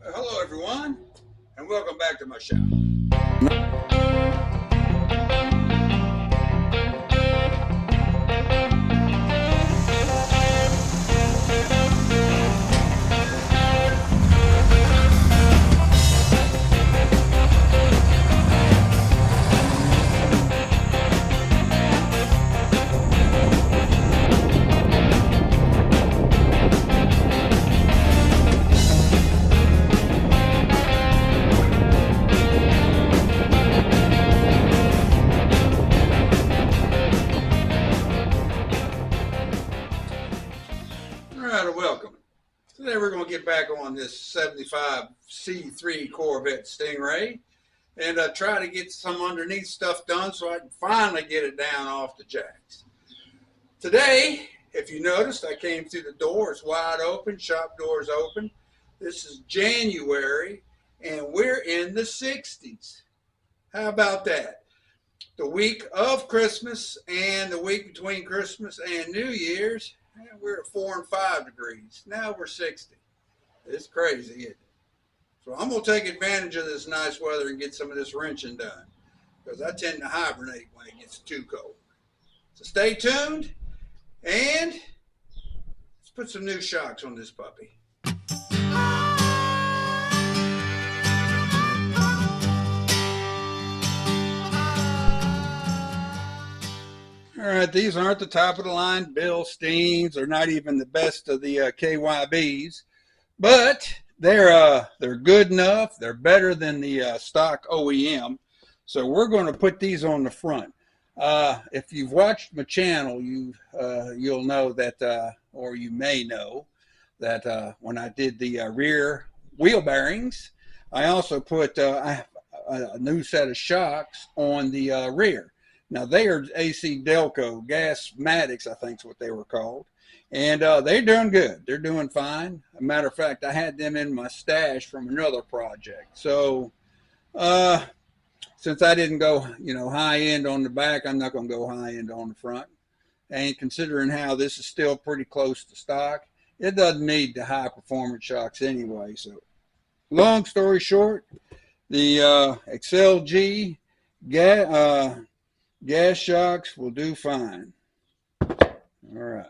Hello everyone, and welcome back to my shop. Alright, welcome. Today we're going to get back on this 75 C3 Corvette Stingray and try to get some underneath stuff done so I can finally get it down off the jacks. Today, if you noticed, I came through the door. It's wide open, shop doors open. This is January and we're in the 60s. How about that? The week of Christmas and the week between Christmas and New Year's, we're at 4 and 5 degrees. Now we're 60. It's crazy, isn't it? So I'm going to take advantage of this nice weather and get some of this wrenching done, because I tend to hibernate when it gets too cold. So stay tuned, and let's put some new shocks on this puppy. All right, these aren't the top of the line Bilsteins. They're not even the best of the KYBs, but they're good enough. They're better than the stock OEM. So we're going to put these on the front. If you've watched my channel, you'll know that, or you may know that when I did the rear wheel bearings, I also put a new set of shocks on the rear. Now, they are AC Delco Gasmatics, I think is what they were called. And they're doing good. They're doing fine. As a matter of fact, I had them in my stash from another project. So, since I didn't go, high end on the back, I'm not going to go high end on the front. And considering how this is still pretty close to stock, it doesn't need the high performance shocks anyway. So, long story short, the Excel-G gas shocks will do fine. All right.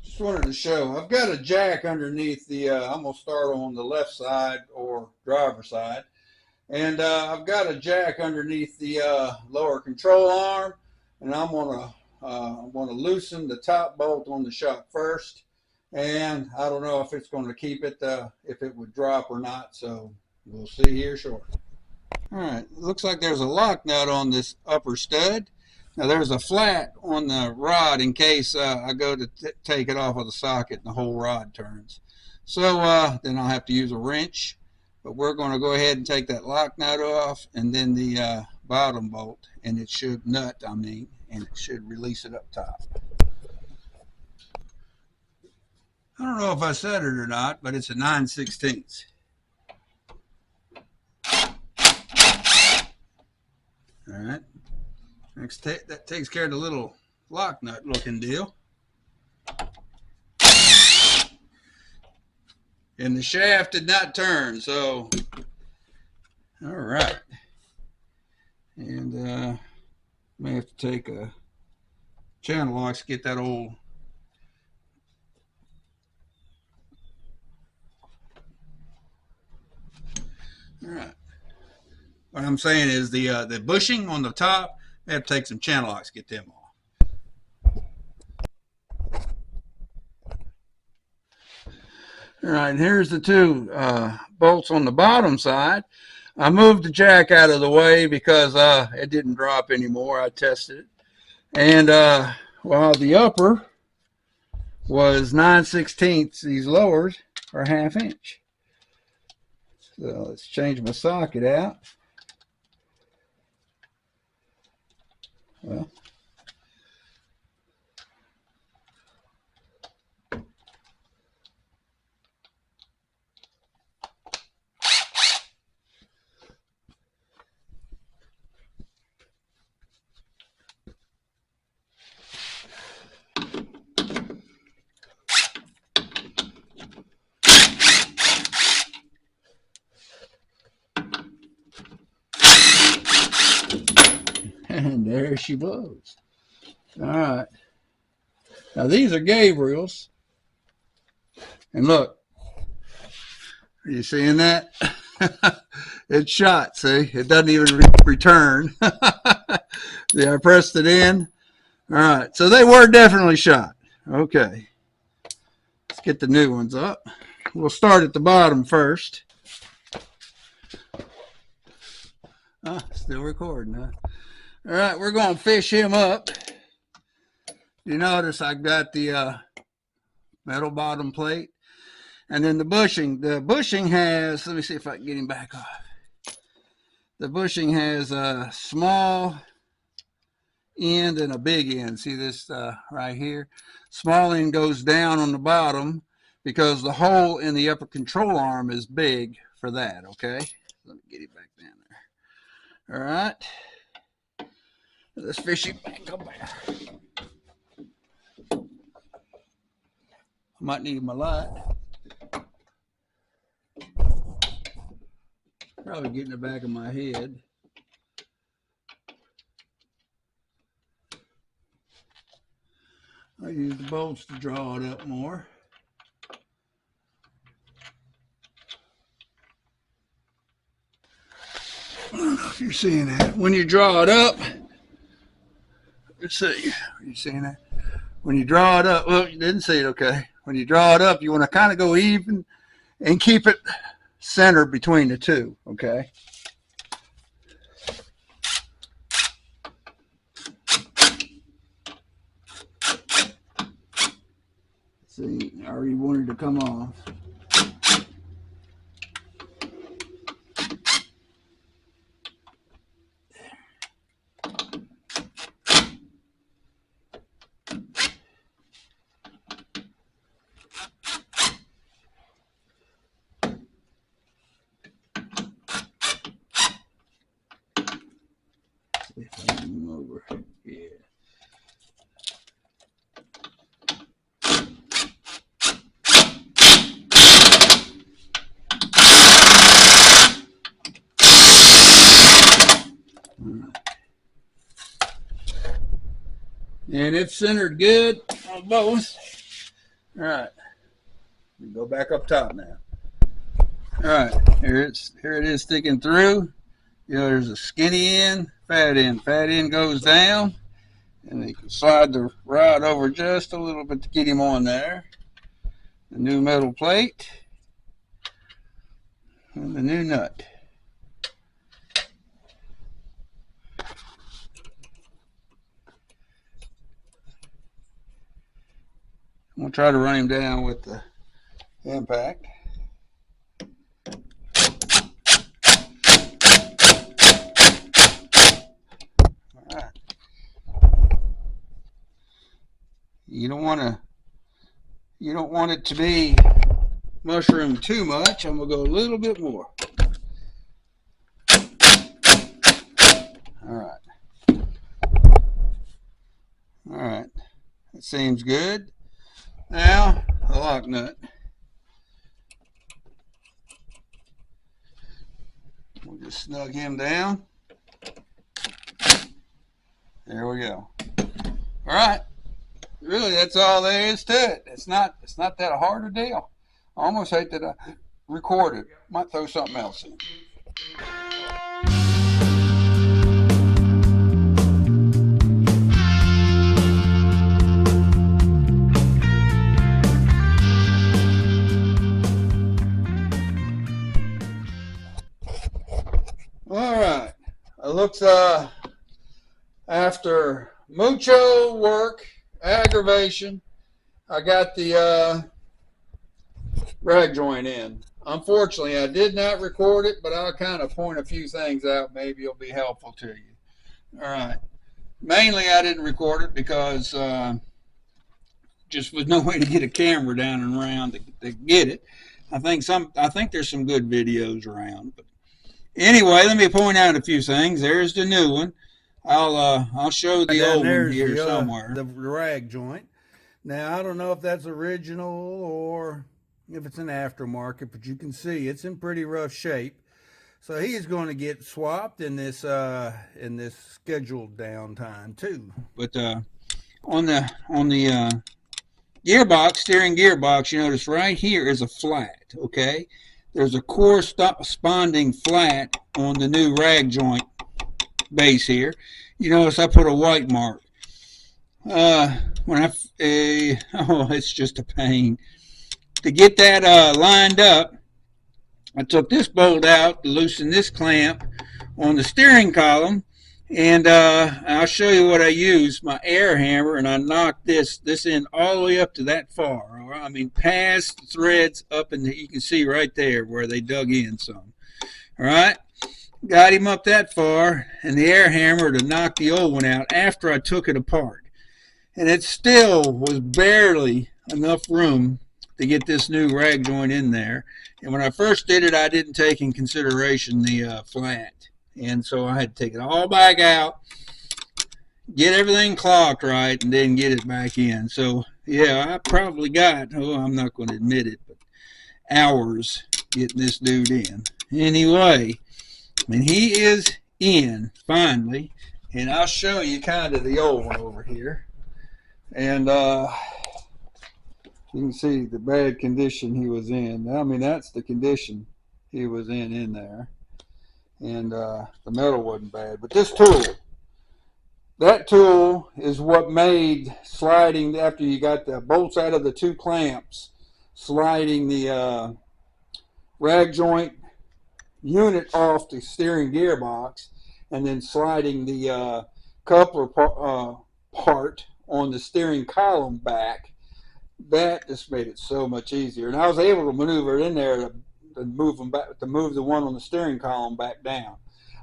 Just wanted to show, I've got a jack underneath the, I'm going to start on the left side or driver side. And I've got a jack underneath the lower control arm. And I'm going to loosen the top bolt on the shock first. And I don't know if it's going to keep it, if it would drop or not. So we'll see here shortly. All right, looks like there's a lock nut on this upper stud. Now there's a flat on the rod in case I go to take it off of the socket and the whole rod turns. So then I'll have to use a wrench, but we're going to go ahead and take that lock nut off and then the bottom bolt, and it should and it should release it up top. I don't know if I said it or not, but it's a 9/16. All right, next that takes care of the little lock nut looking deal. And the shaft did not turn, so all right. And may have to take a channel lock to get that old all right. What I'm saying is the bushing on the top, they have to take some channel locks to get them off. All right, here's the two bolts on the bottom side. I moved the jack out of the way because it didn't drop anymore. I tested it. And while the upper was 9/16, these lowers are 1/2 inch. So let's change my socket out. Well, And there she blows. All right. Now these are Gabriel's. And look, are you seeing that? It's shot, see? It doesn't even return. See, I pressed it in. All right, so they were definitely shot. Okay. Let's get the new ones up. We'll start at the bottom first. Still recording, huh? All right, we're going to fish him up. You notice I got the metal bottom plate. And then the bushing. The bushing has, let me see if I can get him back off. The bushing has a small end and a big end. See this right here? Small end goes down on the bottom because the hole in the upper control arm is big for that, okay? Let me get him back down there. All right. Let's fish him back up there. I might need my light. Probably get in the back of my head. I use the bolts to draw it up more. I don't know if you're seeing that. When you draw it up, let's see. Are you seeing that? When you draw it up, well, you didn't see it, okay. When you draw it up, you want to kind of go even and keep it centered between the two, okay? See, I already wanted to come off. See if I can move over. Yeah. And it's centered good on both. All right, we go back up top now. All right, here it is sticking through. You know, there's a skinny end, fat end. Fat end goes down, and you can slide the rod over just a little bit to get him on there. The new metal plate and the new nut. I'm going to try to run him down with the impact. All right. You don't want it to be mushroom too much. I'm going to go a little bit more. All right. All right. That seems good. Now, the lock nut. We'll just snug him down. There we go. All right. Really, that's all there is to it. It's not that hard a deal. I almost hate that I recorded. Might throw something else in. All right. It looks after mucho work, aggravation, I got the rag joint in. Unfortunately, I did not record it, but I'll kind of point a few things out. Maybe it'll be helpful to you. All right. Mainly, I didn't record it because just was no way to get a camera down and around to get it. I think there's some good videos around, but anyway, let me point out a few things. There's the new one. I'll show the old one here somewhere. The rag joint. Now, I don't know if that's original or if it's an aftermarket, but you can see it's in pretty rough shape. So he is going to get swapped in this scheduled downtime too. But on the gearbox, steering gearbox, you notice right here is a flat. Okay, there's a corresponding flat on the new rag joint base here. You notice I put a white mark. It's just a pain to get that lined up. I took this bolt out to loosen this clamp on the steering column, and I'll show you what I used, my air hammer, and I knocked this in all the way up to that far. Right? I mean, past the threads up in you can see right there where they dug in some. All right, got him up that far, and the air hammer to knock the old one out after I took it apart. And it still was barely enough room to get this new rag joint in there. And when I first did it, I didn't take in consideration the flat. And so I had to take it all back out, get everything clocked right, and then get it back in. So, yeah, I probably got, I'm not going to admit it, but hours getting this dude in. Anyway, and he is in, finally. And I'll show you kind of the old one over here. And you can see the bad condition he was in. I mean, that's the condition he was in there. And the metal wasn't bad. But this tool, that tool is what made sliding, after you got the bolts out of the two clamps, sliding the rag joint unit off the steering gearbox, and then sliding the coupler part on the steering column back. That just made it so much easier, and I was able to maneuver it in there to move them back, to move the one on the steering column back down.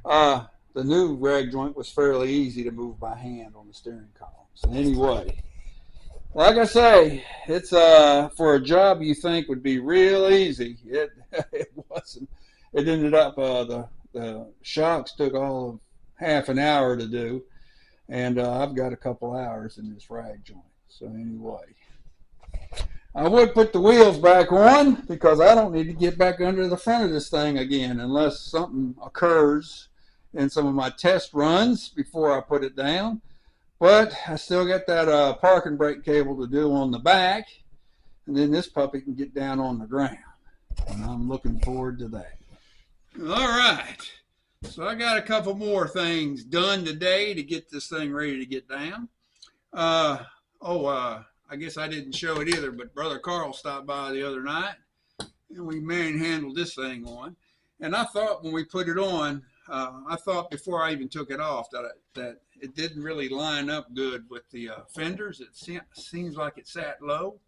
The new rag joint was fairly easy to move by hand on the steering column. So anyway, like I say, it's for a job you think would be real easy. It wasn't. It ended up the shocks took all of half an hour to do. And I've got a couple hours in this rag joint. So anyway, I would put the wheels back on because I don't need to get back under the front of this thing again unless something occurs in some of my test runs before I put it down. But I still got that parking brake cable to do on the back. And then this puppy can get down on the ground. And I'm looking forward to that. All right. So I got a couple more things done today to get this thing ready to get down. I guess I didn't show it either, but Brother Carl stopped by the other night, and we manhandled this thing on. And I thought when we put it on, I thought before I even took it off that it didn't really line up good with the fenders. It seems like it sat low.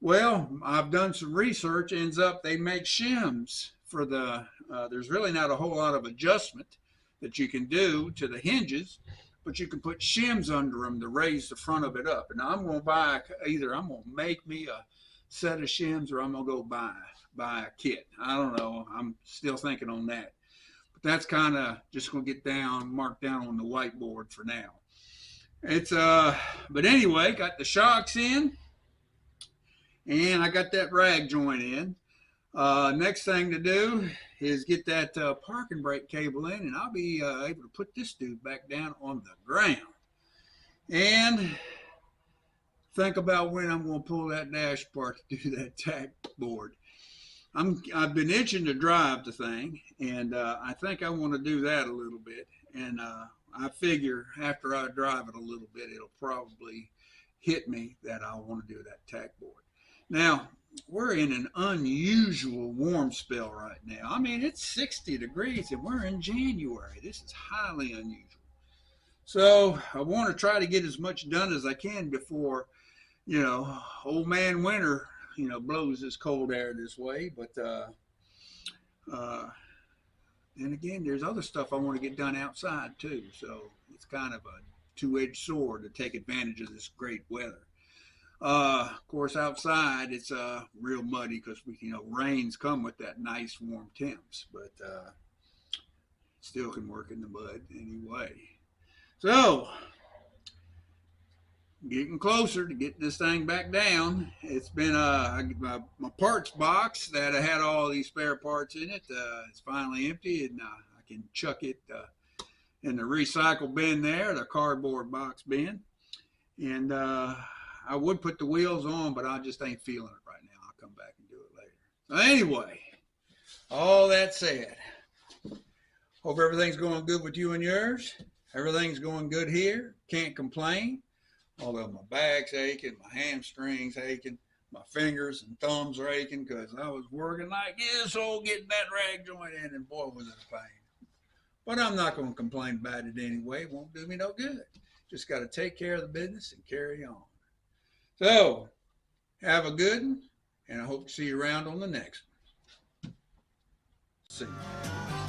Well, I've done some research. Ends up they make shims for the there's really not a whole lot of adjustment that you can do to the hinges, but you can put shims under them to raise the front of it up. And I'm going to buy, either I'm going to make me a set of shims or I'm going to go buy a kit. I don't know. I'm still thinking on that. But that's kind of just going to get marked down on the whiteboard for now. It's but anyway, got the shocks in, and I got that rag joint in. Next thing to do is get that parking brake cable in, and I'll be able to put this dude back down on the ground. And think about when I'm going to pull that dash part to do that tack board. I've been itching to drive the thing, and I think I want to do that a little bit. And I figure after I drive it a little bit, it'll probably hit me that I want to do that tack board. Now, we're in an unusual warm spell right now. I mean, it's 60 degrees and we're in January. This is highly unusual. So I want to try to get as much done as I can before, old man winter, blows this cold air this way. But then again, there's other stuff I want to get done outside too. So it's kind of a two-edged sword to take advantage of this great weather. Of course, outside it's real muddy because rains come with that nice warm temps, but still can work in the mud anyway. So getting closer to getting this thing back down. It's been my parts box that I had all these spare parts in it. It's finally empty, and I can chuck it in the recycle bin there, the cardboard box bin. And I would put the wheels on, but I just ain't feeling it right now. I'll come back and do it later. So anyway, all that said, hope everything's going good with you and yours. Everything's going good here. Can't complain. Although my back's aching, my hamstrings aching, my fingers and thumbs are aching because I was working like this old getting that rag joint in, and boy was it a pain. But I'm not going to complain about it anyway. It won't do me no good. Just got to take care of the business and carry on. So, have a good one, and I hope to see you around on the next one. See you.